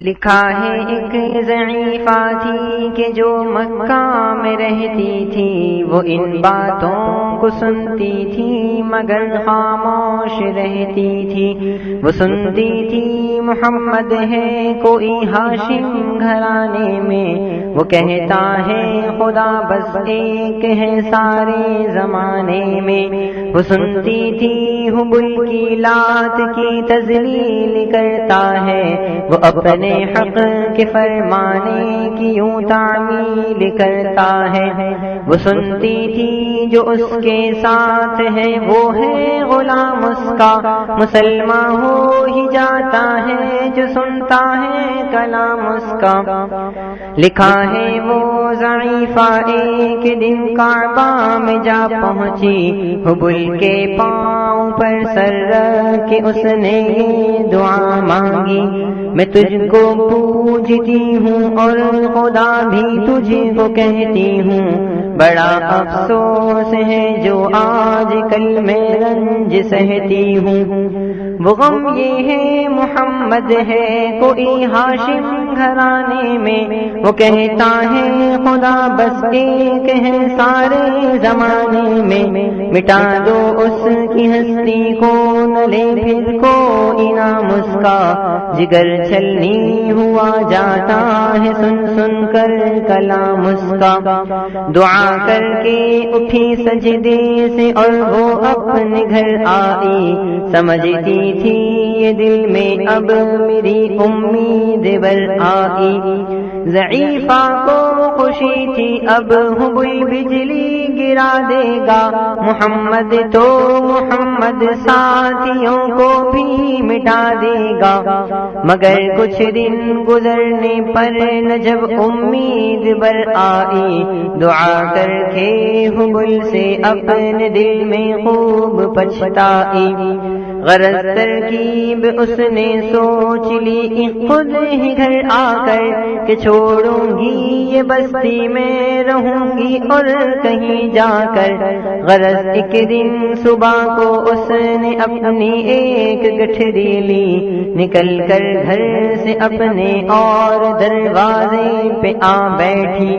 لکھا ہے ایک ضعیفہ تھی کہ جو مکہ میں رہتی تھی، وہ ان باتوں کو سنتی تھی مگر خاموش رہتی تھی۔ وہ سنتی تھی محمد ہے کوئی ہاشم گھرانے میں، وہ کہتا ہے خدا بس ایک ہے سارے زمانے میں۔ وہ سنتی تھی حبل کی لات کی تذلیل کرتا ہے، وہ اپنے حق کے فرمانے کی یوں تعمیل کرتا ہے۔ وہ سنتی تھی جو اس کے ساتھ ہے وہ ہے غلام اس کا، مسلمان ہو ہی جاتا ہے جو سنتا ہے کلام اس کا۔ لکھا ہے وہ ضعیفہ ایک دن کعبہ میں جا پہنچی، حبل کے پاؤں پر سر رکھ کے اس نے یہ دعا مانگی، میں تجھ کو پوجتی ہوں اور خدا بھی تجھ کو کہتی ہوں، بڑا افسوس ہے جو آج کل میں رنج سہتی ہوں۔ وہ غم یہ ہے محمد ہے کوئی ہاشم گھرانے میں، وہ کہتا ہے خدا بس ایک ہے سارے زمانے میں۔ مٹا دو اس کی ہستی کو نہ لے پھر کوئی نام اس کا، جگر چھلنی ہوا جاتا ہے سن سن کر کلام اس کا۔ دعا کر کے اٹھی سجدے سے اور وہ اپنے گھر آئی، سمجھتی تھی یہ دل میں اب میری امید بر آئی۔ ضعیفہ کو خوشی تھی اب حبل بجلی گرا دے گا، محمد تو محمد ساتھیوں کو بھی مٹا دے گا۔ مگر کچھ دن گزرنے پر نہ جب امید بر آئی، دعا کر کے حبل سے اپنے دل میں خوب پچھتائی۔ غرض ترکیب اس نے سوچ لی خود ہی گھر آ کر کہ چھوڑوں گی یہ بستی میں رہوں گی اور کہیں جا کر۔ غرض ایک دن صبح کو اس نے اپنی ایک گٹھری لی، نکل کر گھر سے اپنے اور دروازے پہ آ بیٹھی۔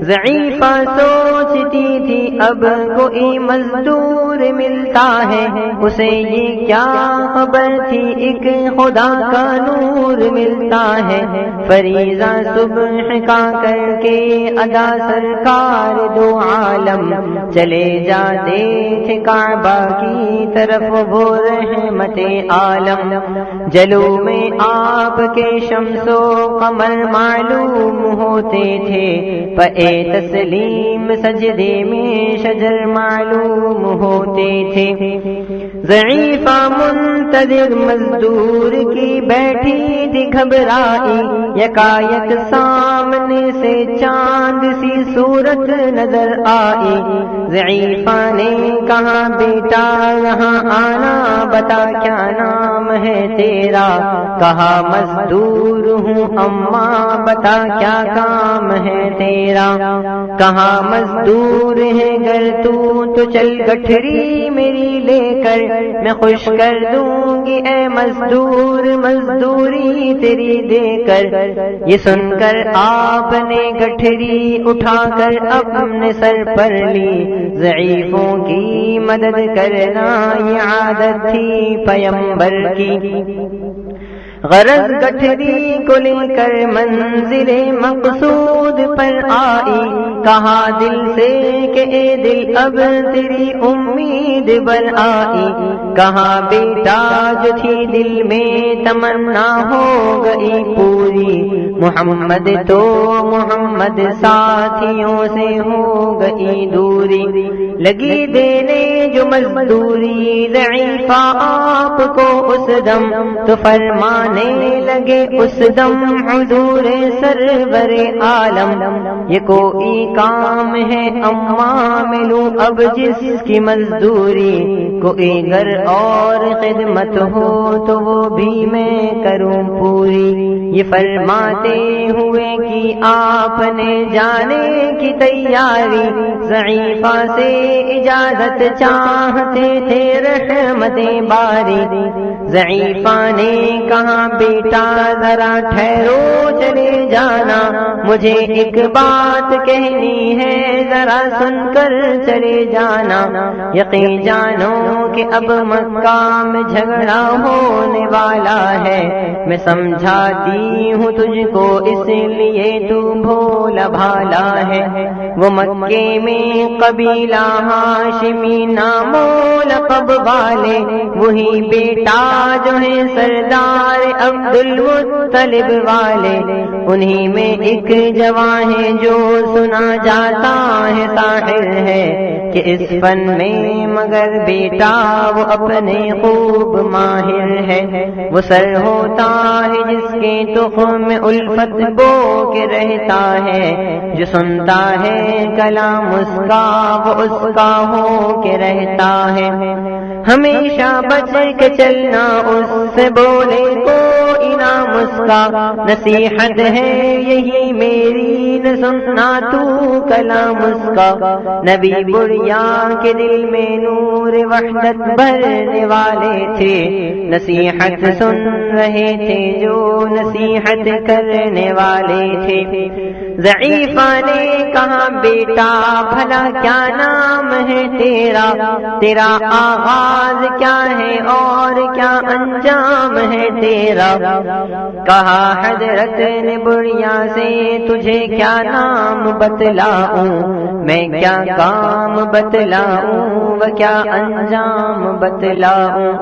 ضعیفہ سوچتی تھی اب کوئی مزدور ملتا ہے، اسے یہ کیا خبر تھی ایک خدا کا نور ملتا ہے۔ فریضہ صبح کا کر کے ادا سرکار دو عالم چلے جاتے تھے کعبہ کی طرف وہ رحمت عالم۔ جلو میں آپ کے شمس و قمر معلوم ہوتے تھے، پے تسلیم سجدے میں شجر معلوم ہوتے تھے۔ ضعیفہ منتظر مزدور کی بیٹھی تھی گھبرائی، یکایک سامنے سے چاند سی صورت نظر آئی۔ ضعیفہ نے کہا بیٹا یہاں آنا، بتا کیا نام ہے تیرا؟ کہا مزدور ہوں اماں، بتا کیا کام ہے تیرا؟ کہا مزدور ہے گر تو چل گٹھری میری لے کر، میں خوش کر دوں گی اے مزدور مزدوری تیری دے کر۔ یہ سن کر آپ نے گٹھری اٹھا کر اپنے سر پر لی، ضعیفوں کی مدد کرنا یہ عادت تھی پیمبر کی۔ غرض گٹھری کو لے کر منزل مقصود پر آئی، کہا دل سے کہ اے دل اب تیری امید بر آئی۔ کہا بیٹا جو تھی دل میں تمنا ہو گئی پوری، محمد تو محمد ساتھیوں سے ہو گئی دوری۔ لگی دینے جو مزدوری ضعیفہ آپ کو اس دم، تو فرمانے لگے اس دم حضور سرور عالم، یہ کوئی کام ہے اماں ملوں اب جس کی مزدوری، کوئی گر اور خدمت ہو تو وہ بھی میں کروں پوری۔ یہ فرماتے ہوئے کہ آپ نے جانے کی تیاری، ضعیفہ سے اجازت چاہ چاہتے تھے رحمت باری، ضعیفہ نے کہا بیٹا ذرا ٹھہرو چلے جانا، مجھے ایک بات کہنی ہے ذرا سن کر چلے جانا، یقین جانو کہ اب مکہ میں جھگڑا ہونے والا ہے، میں سمجھاتی ہوں تجھ کو اس لیے تو بھولا بھالا ہے، وہ مکے میں قبیلہ ہاشمی نام و لقب والے، وہی بیٹا جو ہے سردار عبد المطلب والے، انہی میں ایک جوان ہے جو سنا جاتا ہے ساحر ہے، کہ اس فن میں مگر بیٹا وہ اپنے خوب ماہر ہے، وہ سر ہوتا ہے جس کے تخم میں الفت بو کے رہتا ہے، جو سنتا ہے کلام اس کا وہ اس کا ہو کے رہتا ہے، ہمیشہ بچ کے چلنا اس سے بولے کوئی نام اس کا، نصیحت ہے یہی میری نہ سننا تو کلام اس کا، نبی بڑیا کے دل میں نور وحدت بھرنے والے تھے، نصیحت سن رہے تھے جو نصیحت کرنے والے تھے، ضعیفہ نے کہا بیٹا بھلا کیا نام ہے تیرا، تیرا آغاز کیا ہے اور کیا انجام ہے تیرا، کہا حضرت نے بڑیا سے تجھے کیا نام بتلاؤں، میں کیا کام بتلاؤں و کیا انجام بتلاؤں،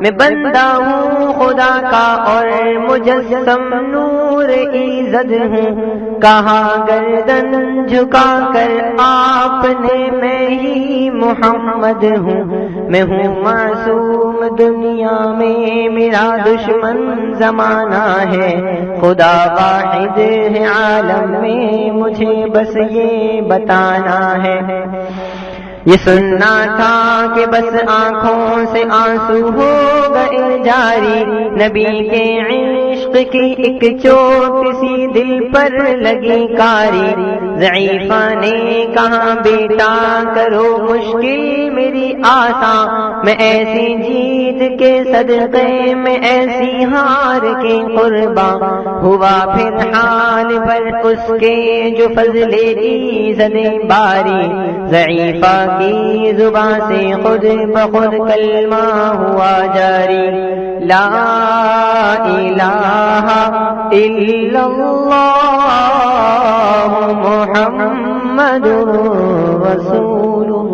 میں بندہ ہوں خدا کا اور مجسم نور ایزد ہوں، کہا گردن جھکا کر آپ نے میں ہی محمد ہوں، میں ہوں معصوم دنیا میں میرا دشمن زمانہ ہے، خدا واحد ہے عالم میں مجھے بس یہ بتانا ہے، یہ سننا تھا کہ بس آنکھوں سے آنسو ہو گئے جاری، نبی کے عشق کی ایک چوٹ سی دل پر لگی کاری، ضعیفہ نے کہا بیٹا کرو مشکل میری آسان، میں ایسی جیت کے صدقے میں ایسی ہار کے قرباں، ہوا پھر حال پر اس کے جو فضل ایزد باری، ضعیفہ کی زبان سے خود بخود کلمہ ہوا جاری، لا الہ الا اللہ محمد رسول اللہ۔